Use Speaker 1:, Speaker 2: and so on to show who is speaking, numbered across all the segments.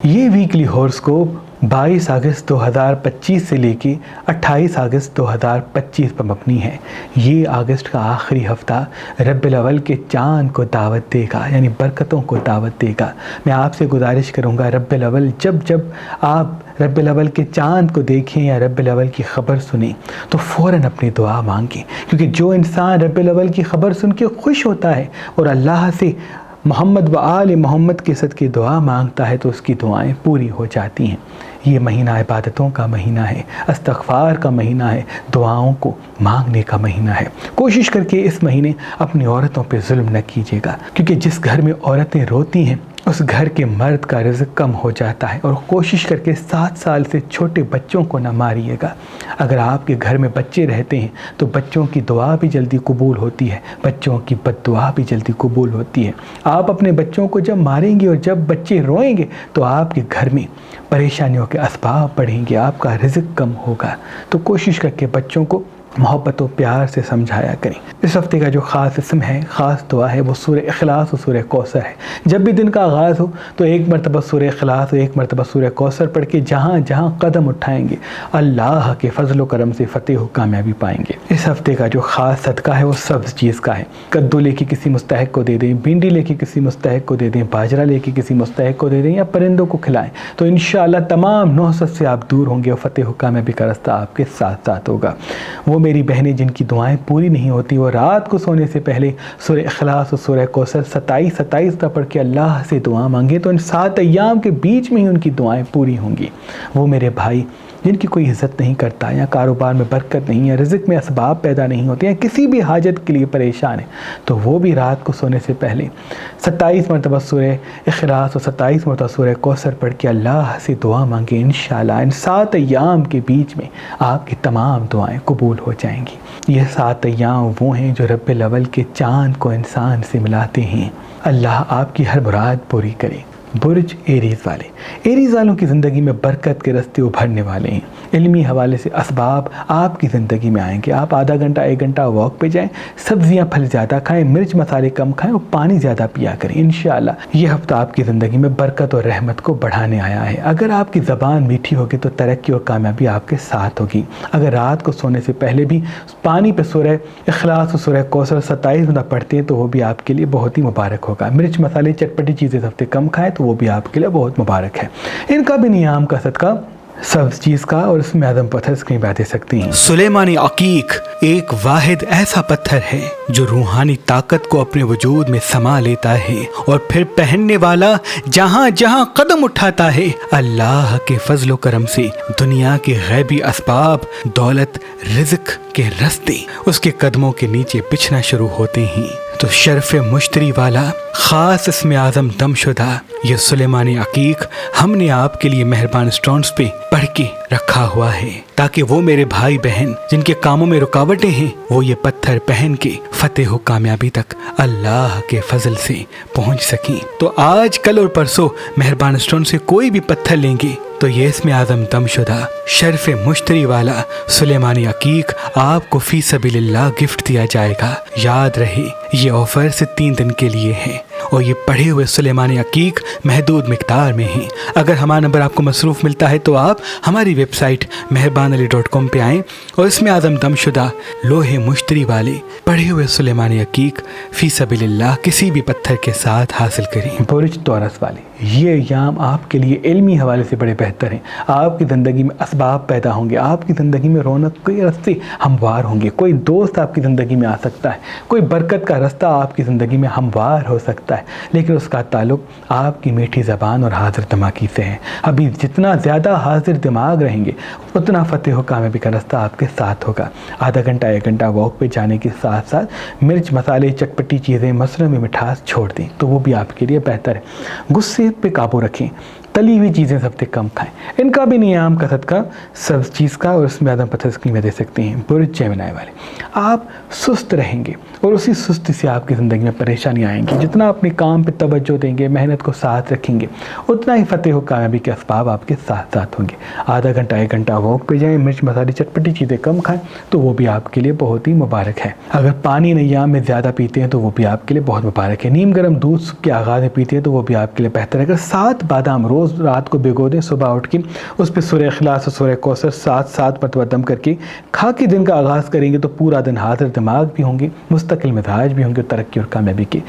Speaker 1: یہ ویکلی ہورسکوپ 22 اگست 2025 سے لے کے 28 اگست 2025 پر مبنی ہے۔ یہ اگست کا آخری ہفتہ ربیع الاول کے چاند کو دعوت دے گا، یعنی برکتوں کو دعوت دے گا۔ میں آپ سے گزارش کروں گا ربیع الاول جب آپ ربیع الاول کے چاند کو دیکھیں یا ربیع الاول کی خبر سنیں تو فوراً اپنی دعا مانگیں، کیونکہ جو انسان ربیع الاول کی خبر سن کے خوش ہوتا ہے اور اللہ سے محمد و آل محمد کے صدقے دعا مانگتا ہے تو اس کی دعائیں پوری ہو جاتی ہیں۔ یہ مہینہ عبادتوں کا مہینہ ہے، استغفار کا مہینہ ہے، دعاؤں کو مانگنے کا مہینہ ہے۔ کوشش کر کے اس مہینے اپنی عورتوں پہ ظلم نہ کیجیے گا، کیونکہ جس گھر میں عورتیں روتی ہیں اس گھر کے مرد کا رزق کم ہو جاتا ہے۔ اور کوشش کر کے 7 سال سے چھوٹے بچوں کو نہ ماریے گا۔ اگر آپ کے گھر میں بچے رہتے ہیں تو بچوں کی دعا بھی جلدی قبول ہوتی ہے، بچوں کی بد دعا بھی جلدی قبول ہوتی ہے۔ آپ اپنے بچوں کو جب ماریں گے اور جب بچے روئیں گے تو آپ کے گھر میں پریشانیوں کے اسباب بڑھیں گے، آپ کا رزق کم ہوگا۔ تو کوشش کر کے بچوں کو محبت و پیار سے سمجھایا کریں۔ اس ہفتے کا جو خاص اسم ہے، خاص دعا ہے، وہ سورہ اخلاص و سورہ کوثر ہے۔ جب بھی دن کا آغاز ہو تو ایک مرتبہ سورہ اخلاص اور ایک مرتبہ سورہ کوثر پڑھ کے جہاں جہاں قدم اٹھائیں گے اللہ کے فضل و کرم سے فتح و کامیابی پائیں گے۔ اس ہفتے کا جو خاص صدقہ ہے وہ سبز چیز کا ہے۔ کدو لے کے کسی مستحق کو دے دیں، بھنڈی لے کے کسی مستحق کو دے دیں، باجرہ لے کے کسی مستحق کو دے دیں یا پرندوں کو کھلائیں تو انشاءاللہ تمام نحست سے آپ دور ہوں گے اور فتح و کامیابی کا راستہ آپ کے ساتھ ساتھ ہوگا۔ وہ میری بہنیں جن کی دعائیں پوری نہیں ہوتی وہ رات کو سونے سے پہلے سورہ اخلاص اور سورہ کوثر 27 پڑھ کے اللہ سے دعا مانگے تو ان 7 ایام کے بیچ میں ہی ان کی دعائیں پوری ہوں گی۔ وہ میرے بھائی جن کی کوئی عزت نہیں کرتا یا کاروبار میں برکت نہیں ہے، رزق میں اسباب پیدا نہیں ہوتے ہیں، کسی بھی حاجت کے لیے پریشان ہیں تو وہ بھی رات کو سونے سے پہلے 27 مرتبہ سورہ اخلاص اور 27 مرتبہ سورہ کوثر پڑھ کے اللہ سے دعا مانگے، انشاءاللہ ان 7 ایام کے بیچ میں آپ کی تمام دعائیں قبول ہو جائیں گی۔ یہ 7 ایام وہ ہیں جو ربیع الاول کے چاند کو انسان سے ملاتے ہیں۔ اللہ آپ کی ہر مراد پوری کرے۔ برج ایریز والے، ایریز والوں کی زندگی میں برکت کے راستے ابھرنے والے ہیں۔ علمی حوالے سے اسباب آپ کی زندگی میں آئیں گے۔ آپ آدھا گھنٹہ 1 گھنٹہ واک پہ جائیں، سبزیاں پھل زیادہ کھائیں، مرچ مسالے کم کھائیں اور پانی زیادہ پیا کریں۔ انشاءاللہ یہ ہفتہ آپ کی زندگی میں برکت اور رحمت کو بڑھانے آیا ہے۔ اگر آپ کی زبان میٹھی ہوگی تو ترقی اور کامیابی آپ کے ساتھ ہوگی۔ اگر رات کو سونے سے پہلے بھی پانی پہ سورہ اخلاص اور سورہ کوثر 27 مرتبہ پڑھتے ہیں تو وہ بھی آپ کے لیے بہت ہی مبارک ہوگا۔ مرچ مسالے چٹپٹی چیزیں اس ہفتے کم کھائیں تو وہ بھی آپ کے لیے بہت مبارک ہے۔ ان کا بھی نیام کا صدقہ سبز چیز کا اور اس میں اعظم پتھر اسکرین پہ دے سکتی ہیں۔
Speaker 2: سلیمانی عقیق ایک واحد ایسا پتھر ہے جو روحانی طاقت کو اپنے وجود میں سما لیتا ہے اور پھر پہننے والا جہاں جہاں قدم اٹھاتا ہے اللہ کے فضل و کرم سے دنیا کے غیبی اسباب، دولت، رزق کے راستے اس کے قدموں کے نیچے بچھنا شروع ہوتے ہیں۔ تو شرف مشتری والا خاص اسم اعظم دم شدہ یہ سلیمانی عقیق ہم نے آپ کے لیے مہربان سٹونز پہ پڑھ کے رکھا ہوا ہے تاکہ وہ میرے بھائی بہن جن کے کاموں میں رکاوٹیں ہیں وہ یہ پتھر پہن کے فتح و کامیابی تک اللہ کے فضل سے پہنچ سکیں۔ تو آج کل اور پرسوں مہربان سٹون سے کوئی بھی پتھر لیں گے تو یہ اسم اعظم دم شدہ شرف مشتری والا سلیمانی عقیق آپ کو فی سبیل اللہ گفٹ دیا جائے گا۔ یاد رہے یہ آفر سے 3 دن کے لیے ہے اور یہ پڑھے ہوئے سلیمانی عقیق محدود مقدار میں ہیں۔ اگر ہمارا نمبر آپ کو مصروف ملتا ہے تو آپ ہماری ویب سائٹ meherbanali.com پہ آئیں اور اس میں اعظم دم شدہ لوہے مشتری والے پڑھے ہوئے سلیمانی عقیق فی سبیل اللہ کسی بھی پتھر کے ساتھ حاصل کریں۔
Speaker 1: برج توراس والے، یہ ایام آپ کے لیے علمی حوالے سے بڑے بہتر ہیں۔ آپ کی زندگی میں اسباب پیدا ہوں گے، آپ کی زندگی میں رونق کے راستے ہموار ہوں گے، کوئی دوست آپ کی زندگی میں آ سکتا ہے، کوئی برکت کا راستہ آپ کی زندگی میں ہموار ہو سکتا ہے، لیکن اس کا تعلق آپ کی میٹھی زبان اور حاضر دماغی سے ہے۔ ابھی جتنا زیادہ حاضر دماغ رہیں گے اتنا فتح و کامیابی کا راستہ آپ کے ساتھ ہوگا۔ آدھا گھنٹہ 1 گھنٹہ واک پہ جانے کے ساتھ ساتھ مرچ مسالے چٹپٹی چیزیں مثلاً میں مٹھاس چھوڑ دیں تو وہ بھی آپ کے لیے بہتر ہے۔ غصے پہ قابو رکھیں، تلی ہوئی چیزیں سب سے کم کھائیں۔ ان کا بھی نیام کا صدقہ سبز چیز کا اور اس میں اعظم پتھر اسکرین میں دے سکتے ہیں۔ برج جیمنائی والے، آپ سست رہیں گے اور اسی سستی سے آپ کی زندگی میں پریشانی آئیں گی۔ جتنا اپنے کام پہ توجہ دیں گے، محنت کو ساتھ رکھیں گے، اتنا ہی فتح و کامیابی کے اسباب آپ کے ساتھ ساتھ ہوں گے۔ آدھا گھنٹہ 1 گھنٹہ واک پہ جائیں، مرچ مسالے چٹپٹی چیزیں کم کھائیں تو وہ بھی آپ کے لیے بہت ہی مبارک ہے۔ اگر پانی ایام میں زیادہ پیتے ہیں تو وہ بھی آپ کے لیے بہت مبارک ہے۔ نیم گرم دودھ کے آغاز میں پیتے ہیں تو وہ بھی آپ کے لیے بہتر ہے۔ اگر 7 بادام روز روز رات کو بھگو دیں, صبح اٹھ کے اس پہ سورہ اخلاص اور سورہ کوثر 7 مرتبہ دم کر کے کھا کے دن کا آغاز کریں گے تو پورا دن حاضر دماغ بھی ہوں گے, مستقل مزاج بھی ہوں گے, ترقی اور کامیابی کے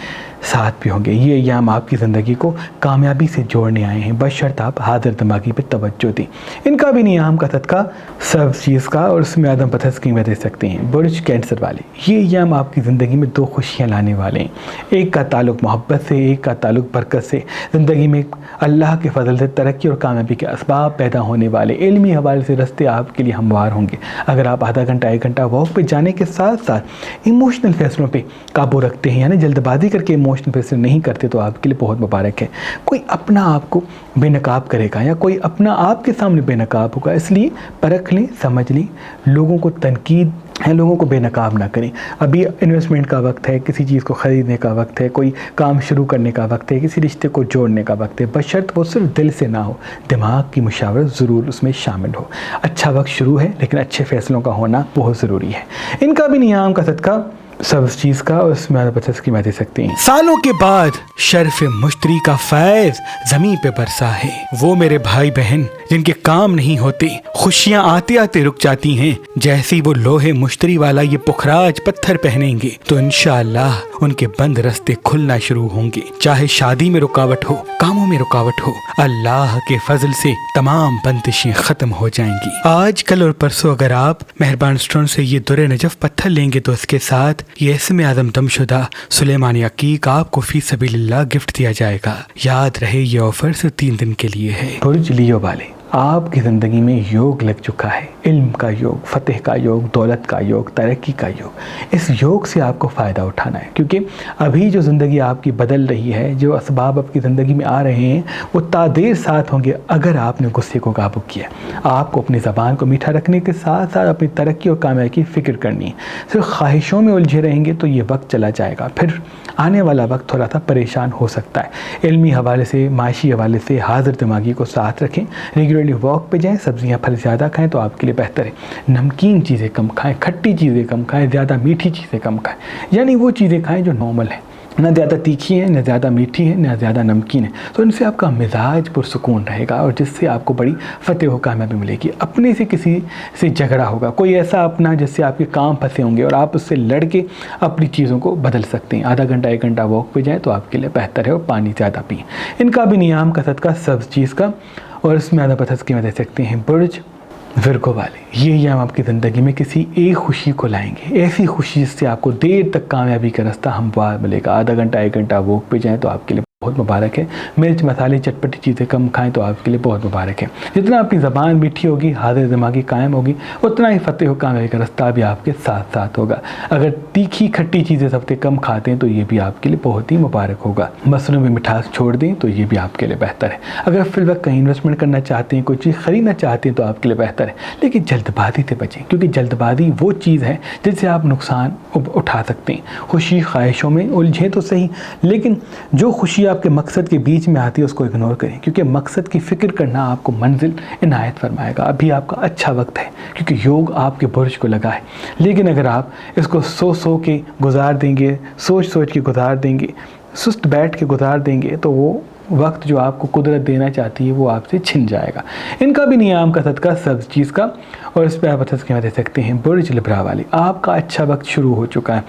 Speaker 1: ساتھ بھی ہوں گے. یہ ایام آپ کی زندگی کو کامیابی سے جوڑنے آئے ہیں, بشرط آپ حاضر دماغی پہ توجہ دیں. ان کا بھی ایام کا صدقہ سب چیز کا اور اس میں عدم پتہ اسکیمیں دے سکتے ہیں. برج کینسر والے, یہ ایام آپ کی زندگی میں 2 خوشیاں لانے والے ہیں. ایک کا تعلق محبت سے, ایک کا تعلق برکت سے. زندگی میں اللہ کے فضل سے ترقی اور کامیابی کے اسباب پیدا ہونے والے. علمی حوالے سے راستے آپ کے لیے ہموار ہوں گے. اگر آپ آدھا گھنٹہ 1 گھنٹہ واک پہ جانے کے ساتھ ساتھ ایموشنل فیصلوں پہ قابو رکھتے ہیں, یعنی جلد بازی کر کے ایموشنل فیصلے نہیں کرتے, تو آپ کے لیے بہت مبارک ہے. کوئی اپنا آپ کو بے نقاب کرے گا یا کوئی اپنا آپ کے سامنے بے نقاب ہوگا, اس لیے پرکھ لیں, سمجھ لیں. لوگوں کو تنقید ہے, لوگوں کو بے نقاب نہ کریں. ابھی انویسٹمنٹ کا وقت ہے, کسی چیز کو خریدنے کا وقت ہے, کوئی کام شروع کرنے کا وقت ہے, کسی رشتے کو جوڑنے کا وقت ہے, بشرط وہ صرف دل سے نہ ہو, دماغ کی مشاورت ضرور اس میں شامل ہو. اچھا وقت شروع ہے, لیکن اچھے فیصلوں کا ہونا بہت ضروری ہے. ان کا بھی نیام کا صدقہ سب چیز کا اور اس میں بچت اسکیمیں دے سکتے ہیں.
Speaker 2: سالوں کے بعد شرف مشتری کا فیض زمین پہ برسا ہے. وہ میرے بھائی بہن جن کے کام نہیں ہوتے, خوشیاں آتے آتے رک جاتی ہیں, جیسے وہ لوہے مشتری والا یہ پخراج پتھر پہنیں گے تو انشاءاللہ ان کے بند رستے کھلنا شروع ہوں گے. چاہے شادی میں رکاوٹ ہو, کاموں میں رکاوٹ ہو, اللہ کے فضل سے تمام بندشیں ختم ہو جائیں گی. آج کل اور پرسوں اگر آپ مہربان اسٹون سے یہ در نجف پتھر لیں گے تو اس کے ساتھ یہ اسم اعظم دم شدہ سلیمانی عقیق آپ کو فی سبیل اللہ گفٹ دیا جائے گا. یاد رہے یہ آفر صرف 3 دن کے لیے ہے.
Speaker 1: برج لیو والے, آپ کی زندگی میں یوگ لگ چکا ہے. علم کا یوگ, فتح کا یوگ, دولت کا یوگ, ترقی کا یوگ. اس یوگ سے آپ کو فائدہ اٹھانا ہے, کیونکہ ابھی جو زندگی آپ کی بدل رہی ہے, جو اسباب آپ کی زندگی میں آ رہے ہیں وہ تادیر ساتھ ہوں گے اگر آپ نے غصے کو قابو کیا. آپ کو اپنی زبان کو میٹھا رکھنے کے ساتھ ساتھ اپنی ترقی اور کامیابی کی فکر کرنی ہے. صرف خواہشوں میں الجھے رہیں گے تو یہ وقت چلا جائے گا, پھر آنے والا وقت تھوڑا سا پریشان ہو سکتا ہے. علمی حوالے سے, معاشی حوالے سے حاضر دماغی کو ساتھ رکھیں. ریگولرلی واک پہ جائیں, سبزیاں پھل زیادہ کھائیں تو آپ کے لیے بہتر ہے. نمکین چیزیں کم کھائیں, کھٹی چیزیں کم کھائیں, زیادہ میٹھی چیزیں کم کھائیں. یعنی وہ چیزیں کھائیں جو نارمل ہیں, نہ زیادہ تیکھی ہیں, نہ زیادہ میٹھی ہیں, نہ زیادہ نمکین ہے. تو ان سے آپ کا مزاج پرسکون رہے گا اور جس سے آپ کو بڑی فتح و کامیابی ملے گی. اپنے سے کسی سے جھگڑا ہوگا, کوئی ایسا اپنا جس سے آپ کے کام پھنسے ہوں گے اور آپ اس سے لڑ کے اپنی چیزوں کو بدل سکتے ہیں. آدھا گھنٹہ 1 گھنٹہ واک پہ جائیں تو آپ کے لیے بہتر ہے, اور پانی زیادہ پئیں. ان کا بھی نیام کا صدقہ سب چیز کا اور اس میں آدھا پتہ اسکیمیں دے سکتے ہیں. برج ورگو والے, یہ ایام آپ کی زندگی میں کسی ایک خوشی کو لائیں گے, ایسی خوشی جس سے آپ کو دیر تک کامیابی کا راستہ ہموار ملے گا. آدھا گھنٹہ 1 گھنٹہ واک پہ جائیں تو آپ کے لیے بہت مبارک ہے. مرچ مسالے چٹپٹی چیزیں کم کھائیں تو آپ کے لیے بہت مبارک ہے. جتنا آپ کی زبان میٹھی ہوگی, حاضر دماغی قائم ہوگی, اتنا ہی فتح و کامیابی کا راستہ بھی آپ کے ساتھ ساتھ ہوگا. اگر تیکھی کھٹی چیزیں اس ہفتے کم کھاتے ہیں تو یہ بھی آپ کے لیے بہت ہی مبارک ہوگا. مصنوعی میں مٹھاس چھوڑ دیں تو یہ بھی آپ کے لیے بہتر ہے. اگر فی الوقت کہیں انویسٹمنٹ کرنا چاہتے ہیں, کوئی چیز خریدنا چاہتے ہیں تو آپ کے لیے بہتر ہے, لیکن جلد بازی سے بچیں, کیونکہ جلد بازی وہ چیز ہے جس سے آپ نقصان اٹھا سکتے ہیں. خوشی خواہشوں میں الجھیں تو صحیح, لیکن جو خوشی آپ کے مقصد کے بیچ میں آتی ہے اس کو اگنور کریں, کیونکہ مقصد کی فکر کرنا آپ کو منزل عنایت فرمائے گا. ابھی آپ کا اچھا وقت ہے کیونکہ یوگ آپ کے برج کو لگا ہے, لیکن اگر آپ اس کو سو کے گزار دیں گے, سوچ کے گزار دیں گے, سست بیٹھ کے گزار دیں گے تو وہ وقت جو آپ کو قدرت دینا چاہتی ہے وہ آپ سے چھن جائے گا. ان کا بھی نیام کا صدقہ سب چیز کا اور اس پہ آپ اسکیمیں دے سکتے ہیں. برج لبرا والے, آپ کا اچھا وقت شروع ہو چکا ہے.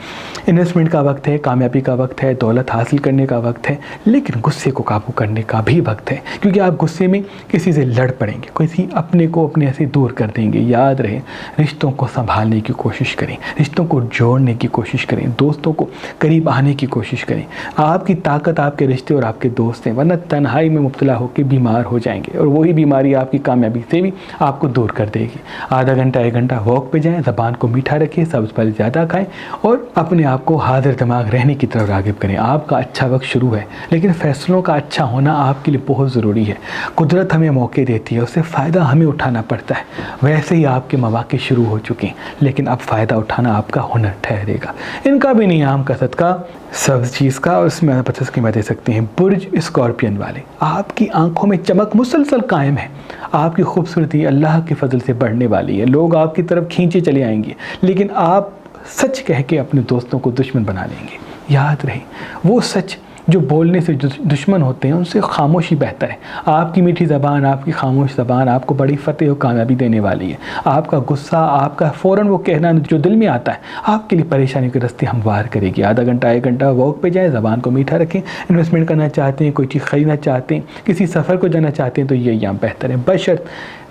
Speaker 1: انویسٹمنٹ کا وقت ہے, کامیابی کا وقت ہے, دولت حاصل کرنے کا وقت ہے, لیکن غصے کو قابو کرنے کا بھی وقت ہے, کیونکہ آپ غصے میں کسی سے لڑ پڑیں گے, کسی اپنے کو اپنے سے دور کر دیں گے. یاد رہے, رشتوں کو سنبھالنے کی کوشش کریں, رشتوں کو جوڑنے کی کوشش کریں, دوستوں کو قریب آنے کی کوشش کریں. آپ کی طاقت آپ کے رشتے اور آپ کے دوست ہیں, ورنہ تنہائی میں مبتلا ہو کے بیمار ہو جائیں گے, اور وہی بیماری آپ کی کامیابی سے بھی آپ کو دور کر دے گی. آدھا گھنٹہ 1 گھنٹہ واک پہ جائیں, زبان کو میٹھا رکھیں, سبز پھل زیادہ کھائیں اور اپنے آپ کو حاضر دماغ رہنے کی طرف راغب کریں. آپ کا اچھا وقت شروع ہے, لیکن فیصلوں کا اچھا ہونا آپ کے لیے بہت ضروری ہے. قدرت ہمیں موقع دیتی ہے, اس سے فائدہ ہمیں اٹھانا پڑتا ہے. ویسے ہی آپ کے مواقع شروع ہو چکے ہیں, لیکن اب فائدہ اٹھانا آپ کا ہنر ٹھہرے گا. ان کا بھی نیام کا صدقہ سب چیز کا اور اس میں 25 اسکیمیں دے سکتے ہیں. برج اسکارپین والے, آپ کی آنکھوں میں چمک مسلسل قائم ہے. آپ کی خوبصورتی اللہ کے فضل سے بڑھنے والی ہے. لوگ آپ کی طرف کھینچے چلے آئیں گے, لیکن آپ سچ کہہ کے اپنے دوستوں کو دشمن بنا لیں گے. یاد رہے, وہ سچ جو بولنے سے دشمن ہوتے ہیں ان سے خاموشی بہتر ہے۔ آپ کی میٹھی زبان، آپ کی خاموش زبان آپ کو بڑی فتح و کامیابی دینے والی ہے۔ آپ کا غصہ، آپ کا فوراً وہ کہنا جو دل میں آتا ہے آپ کے لیے پریشانی کے راستے ہموار کرے گی۔ آدھا گھنٹہ 1 گھنٹہ واک پہ جائیں، زبان کو میٹھا رکھیں۔ انویسٹمنٹ کرنا چاہتے ہیں، کوئی چیز خریدنا چاہتے ہیں، کسی سفر کو جانا چاہتے ہیں تو یہ ایام بہتر ہے، بشرط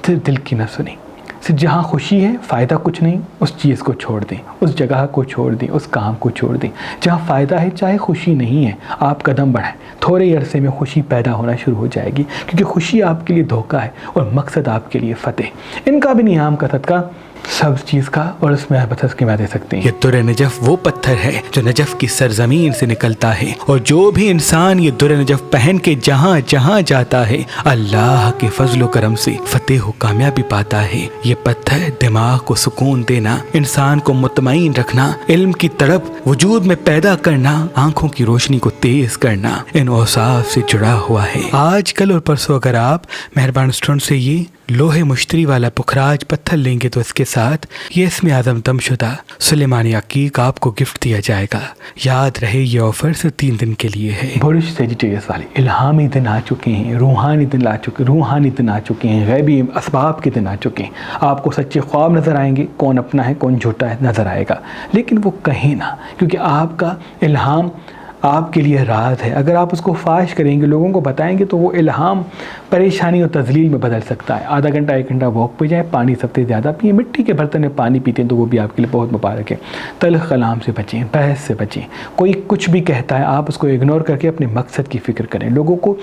Speaker 1: صرف دل کی نہ سنیں۔ صرف جہاں خوشی ہے، فائدہ کچھ نہیں، اس چیز کو چھوڑ دیں، اس جگہ کو چھوڑ دیں، اس کام کو چھوڑ دیں۔ جہاں فائدہ ہے چاہے خوشی نہیں ہے، آپ قدم بڑھائیں، تھوڑے عرصے میں خوشی پیدا ہونا شروع ہو جائے گی، کیونکہ خوشی آپ کے لیے دھوکہ ہے اور مقصد آپ کے لیے فتح۔ ان کا بھی نیام کا صدقہ سب چیز کا اور اس میں بس کی دے سکتے ہیں۔
Speaker 2: یہ در نجف وہ پتھر ہے جو نجف کی سرزمین سے نکلتا ہے، اور جو بھی انسان یہ در نجف پہن کے جہاں جہاں جاتا ہے اللہ کے فضل و کرم سے فتح و کامیابی پاتا ہے۔ یہ پتھر دماغ کو سکون دینا، انسان کو مطمئن رکھنا، علم کی طرف وجود میں پیدا کرنا، آنکھوں کی روشنی کو تیز کرنا، ان اوصاف سے جڑا ہوا ہے۔ آج کل اور پرسوں اگر آپ مہربان اسٹون سے یہ لوہے مشتری والا پکھراج پتھر لیں گے تو اس کے ساتھ یہ اسم اعظم دم شدہ سلیمانی عقیق آپ کو گفٹ دیا جائے گا۔ یاد رہے یہ آفر صرف 3 دن کے لیے ہے۔
Speaker 1: برج سیجیٹیریس والے الہامی دن آ چکے ہیں، روحانی دن آ چکے ہیں، غیبی اسباب کے دن آ چکے ہیں۔ آپ کو سچے خواب نظر آئیں گے، کون اپنا ہے کون جھوٹا ہے نظر آئے گا، لیکن وہ کہیں نہ، کیونکہ آپ کا الہام آپ کے لیے راز ہے۔ اگر آپ اس کو فاش کریں گے، لوگوں کو بتائیں گے تو وہ الہام پریشانی اور تذلیل میں بدل سکتا ہے۔ آدھا گھنٹہ 1 گھنٹہ واک پہ جائیں، پانی سب سے زیادہ پئیں، مٹی کے برتن میں پانی پیتے ہیں تو وہ بھی آپ کے لیے بہت مبارک ہے۔ تلخ کلام سے بچیں، بحث سے بچیں، کوئی کچھ بھی کہتا ہے آپ اس کو اگنور کر کے اپنے مقصد کی فکر کریں۔ لوگوں کو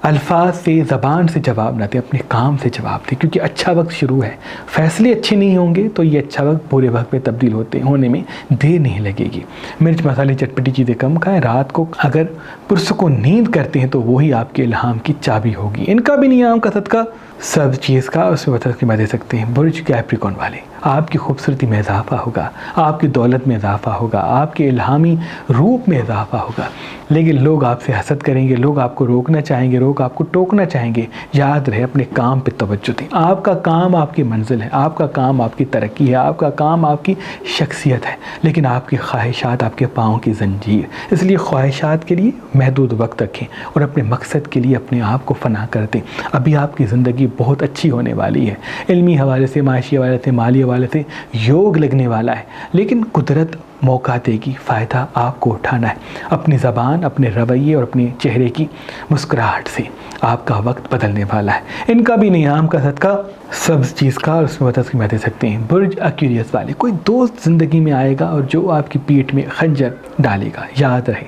Speaker 1: الفاظ سے، زبان سے جواب نہ دیں، اپنے کام سے جواب دیں، کیونکہ اچھا وقت شروع ہے۔ فیصلے اچھے نہیں ہوں گے تو یہ اچھا وقت برے وقت میں تبدیل ہونے میں دیر نہیں لگے گی۔ مرچ مسالے چٹپٹی چیزیں کم کھائیں۔ رات کو اگر پرسکون نیند کرتے ہیں تو وہی آپ کے الہام کی چابی ہوگی۔ ان کا بھی نیام کا صدقہ سب چیز کا اس میں بتا کے دے سکتے ہیں۔ برج کیپریکون والے، آپ کی خوبصورتی میں اضافہ ہوگا، آپ کی دولت میں اضافہ ہوگا، آپ کے الہامی روپ میں اضافہ ہوگا، لیکن لوگ آپ سے حسد کریں گے، لوگ آپ کو روکنا چاہیں گے، لوگ آپ کو ٹوکنا چاہیں گے۔ یاد رہے اپنے کام پہ توجہ دیں۔ آپ کا کام آپ کی منزل ہے، آپ کا کام آپ کی ترقی ہے، آپ کا کام آپ کی شخصیت ہے، لیکن آپ کی خواہشات آپ کے پاؤں کی زنجیر۔ اس لیے خواہشات کے لیے محدود وقت رکھیں اور اپنے مقصد کے لیے اپنے آپ کو فنا کر دیں۔ ابھی آپ کی زندگی بہت اچھی ہونے والی ہے، علمی حوالے سے، معاشی حوالے سے، مالی حوالے سے یوگ لگنے والا ہے، لیکن قدرت موقع دے گی، فائدہ آپ کو اٹھانا ہے۔ اپنی زبان، اپنے رویے اور اپنے چہرے کی مسکراہٹ سے آپ کا وقت بدلنے والا ہے۔ ان کا بھی نیام کا صدقہ سب چیز کا اور اس میں میں دے سکتے ہیں۔ برج ایکویریس والے، کوئی دوست زندگی میں آئے گا اور جو آپ کی پیٹھ میں خنجر ڈالے گا۔ یاد رہے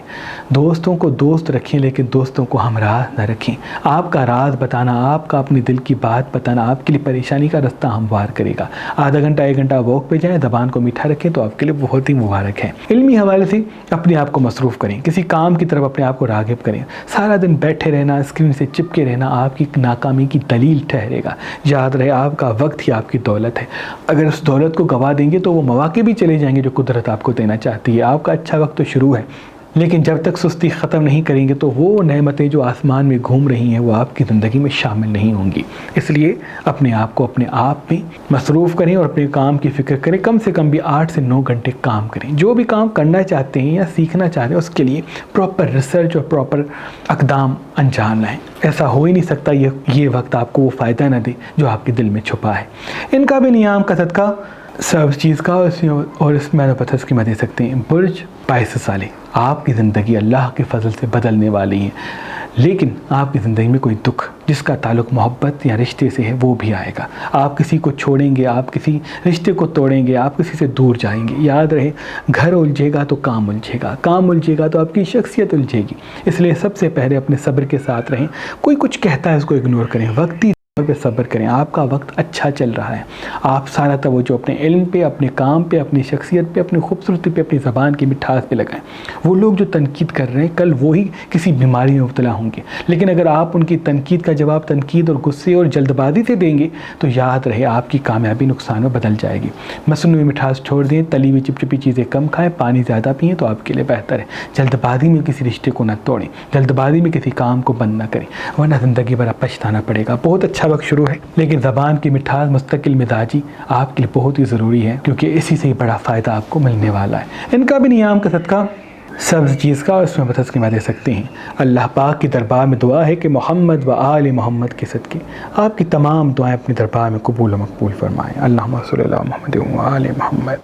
Speaker 1: دوستوں کو دوست رکھیں لیکن دوستوں کو ہمراہ نہ رکھیں۔ آپ کا راز بتانا، آپ کا اپنے دل کی بات بتانا آپ کے لیے پریشانی کا رستہ ہموار کرے گا۔ آدھا گھنٹہ 1 گھنٹہ واک پہ جائیں، زبان کو میٹھا رکھیں تو آپ کے لیے بہت ہی مبارک ہے۔ علمی حوالے سے اپنے آپ کو مصروف کریں، کسی کام کی طرف اپنے آپ کو راغب کریں۔ سارا دن بیٹھے رہنا، اسکرین سے چپکے رہنا آپ کی ناکامی کی دلیل ٹھہرے گا۔ یاد رہے آپ کا وقت ہی آپ کی دولت ہے، اگر اس دولت کو گوا دیں گے تو وہ مواقع بھی چلے جائیں گے جو قدرت آپ کو دینا چاہتی ہے۔ آپ کا اچھا وقت تو شروع ہے، لیکن جب تک سستی ختم نہیں کریں گے تو وہ نعمتیں جو آسمان میں گھوم رہی ہیں وہ آپ کی زندگی میں شامل نہیں ہوں گی۔ اس لیے اپنے آپ کو اپنے آپ میں مصروف کریں اور اپنے کام کی فکر کریں۔ کم سے کم بھی 8 سے 9 گھنٹے کام کریں۔ جو بھی کام کرنا چاہتے ہیں یا سیکھنا چاہتے ہیں اس کے لیے پراپر ریسرچ اور پراپر اقدام انجام لائیں۔ ایسا ہو ہی نہیں سکتا یہ وقت آپ کو وہ فائدہ نہ دے جو آپ کے دل میں چھپا ہے۔ ان کا بھی نیام کا صدقہ سب چیز کا اور اس میں پتہ اس کی میں دے سکتے ہیں۔ برج پائسس والے، آپ کی زندگی اللہ کے فضل سے بدلنے والی ہے، لیکن آپ کی زندگی میں کوئی دکھ جس کا تعلق محبت یا رشتے سے ہے وہ بھی آئے گا۔ آپ کسی کو چھوڑیں گے، آپ کسی رشتے کو توڑیں گے، آپ کسی سے دور جائیں گے۔ یاد رہے گھر الجھے گا تو کام الجھے گا، کام الجھے گا تو آپ کی شخصیت الجھے گی۔ اس لیے سب سے پہلے اپنے صبر کے ساتھ رہیں۔ کوئی کچھ کہتا ہے اس کو اگنور کریں، وقتی پہ صبر کریں۔ آپ کا وقت اچھا چل رہا ہے، آپ سارا توجہ اپنے علم پہ، اپنے کام پہ، اپنی شخصیت پہ، اپنی خوبصورتی پہ، اپنی زبان کی مٹھاس پہ لگائیں۔ وہ لوگ جو تنقید کر رہے ہیں کل وہی کسی بیماری میں مبتلا ہوں گے، لیکن اگر آپ ان کی تنقید کا جواب تنقید اور غصے اور جلد بازی سے دیں گے تو یاد رہے آپ کی کامیابی نقصان میں بدل جائے گی۔ مصنوعی مٹھاس چھوڑ دیں، تلی ہوئی چپچپی چیزیں کم کھائیں، پانی زیادہ پئیں تو آپ کے لیے بہتر ہے۔ جلد بازی میں کسی رشتے کو نہ توڑیں، جلد بازی میں کسی کام کو بند نہ کریں، ورنہ زندگی بھر پچھتانا پڑے گا۔ بہت اچھا وقت شروع ہے، لیکن زبان کی مٹھاس، مستقل مزاجی آپ کے لیے بہت ہی ضروری ہے، کیونکہ اسی سے ہی بڑا فائدہ آپ کو ملنے والا ہے۔ ان کا بھی نیام کا صدقہ سبز چیز کا، اور اس میں تسکینہ دے سکتے ہیں۔ اللہ پاک کی دربار میں دعا ہے کہ محمد و آل محمد کے صدقے آپ کی تمام دعائیں اپنے دربار میں قبول و مقبول فرمائیں۔ اللہم صلی اللہ محمد و آل محمد۔